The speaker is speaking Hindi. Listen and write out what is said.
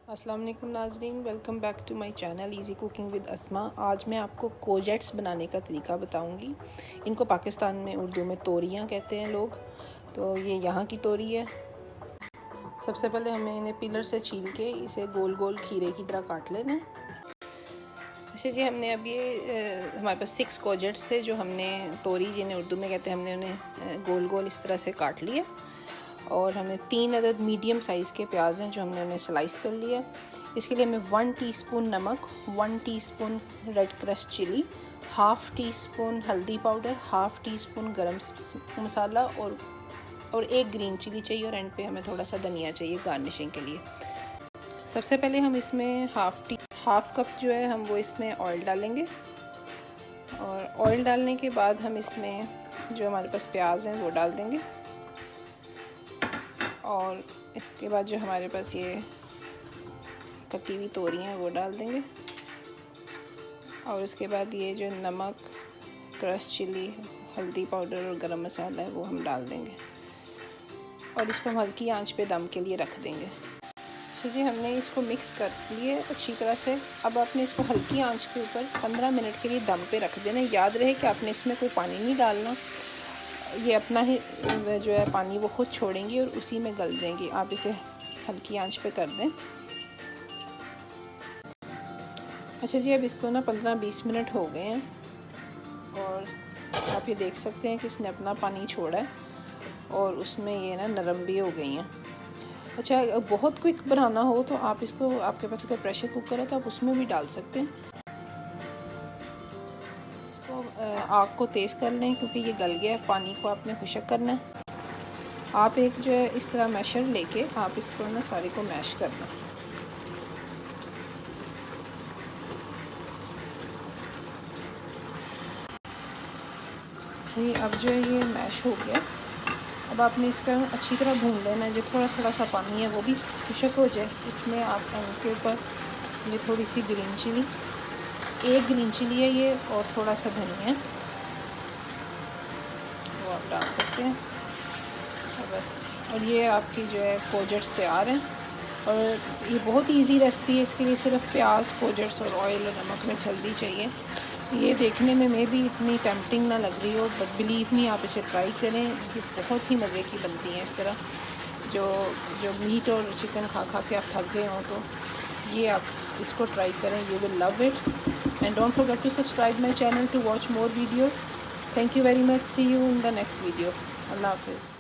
अस्सलाम वालेकुम नाज़रीन, welcome back to my channel easy cooking with Asma. आज मैं आपको कोजेट्स बनाने का तरीका बताऊंगी। इनको पाकिस्तान में उर्दू में तोरियां कहते हैं लोग। तो ये यहाँ की तोरी है। सबसे पहले हमें इन्हें पिलर से छील के इसे गोल गोल खीरे की तरह काट लेना है। अच्छा जी, हमने अब ये हमारे पास 6 कोजेट्स थे जो हमने तोरी जिन्हें उर्दू में कहते हैं, हमने उन्हें गोल गोल इस तरह से काट लिया। और हमने 3 अदद मीडियम साइज़ के प्याज हैं जो हमने उन्हें स्लाइस कर लिया। इसके लिए हमें 1 टीस्पून नमक, 1 teaspoon red crush chilli, half teaspoon हल्दी powder, half teaspoon garam masala और 1 ग्रीन चिली चाहिए। और एंड पे हमें थोड़ा सा धनिया चाहिए गार्निशिंग के लिए। सबसे पहले हम इसमें हाफ़ कप जो है हम वो इसमें ऑयल डालेंगे। और ऑयल डालने के बाद हम इसमें जो हमारे पास प्याज हैं वो डाल देंगे। और इसके बाद जो हमारे पास ये कटी हुई तोरियां हैं वो डाल देंगे। और उसके बाद ये जो नमक, क्रश चिली, हल्दी पाउडर और गरम मसाला है वो हम डाल देंगे। और इसको हम हल्की आंच पे दम के लिए रख देंगे। तो जी, हमने इसको मिक्स कर लिए अच्छी तरह से। अब आपने इसको हल्की आंच के ऊपर 15 मिनट के लिए दम पे रख देना। याद रहे कि आपने इसमें कोई पानी नहीं डालना, ये अपना ही जो है पानी वो खुद छोड़ेंगी और उसी में गल जाएंगी। आप इसे हल्की आंच पे कर दें। अच्छा जी, अब इसको ना 15-20 मिनट हो गए हैं और आप ये देख सकते हैं कि इसने अपना पानी छोड़ा है और उसमें ये ना नरम भी हो गई हैं। अच्छा, बहुत क्विक बनाना हो तो आप इसको, आपके पास अगर प्रेशर कुकर है तो आप उसमें भी डाल सकते हैं। आग को तेज़ कर लें क्योंकि ये गल गया है। पानी को आपने खुशक करना है। आप एक जो है इस तरह मैशर लेके आप इसको ना सारे को मैश करना। जी, अब जो है ये मैश हो गया। अब आपने इसका अच्छी तरह भून लेना है। जो थोड़ा सा पानी है वो भी खुशक हो जाए। इसमें आप इनके ऊपर ये थोड़ी सी ग्रीन चिली, 1 ग्रीन चिली है ये, और थोड़ा सा धनिया वो आप डाल सकते हैं। और बस, और ये आपकी जो है कोजेट्स तैयार हैं। और ये बहुत इजी रेसिपी है। इसके लिए सिर्फ प्याज, कोजेट्स और ऑयल और नमक में हल्दी चाहिए। ये देखने में भी इतनी टेम्पटिंग ना लग रही हो, बट बिलीव मी, आप इसे ट्राई करें। ये बहुत ही मज़े की बनती हैं। इस तरह जो मीट और चिकन खा के आप थक गए हों तो ये आप इसको ट्राई करें। You will love it. And don't forget to subscribe my channel to watch more videos. Thank you very much. See you in the next video. अल्लाह हाफिज़।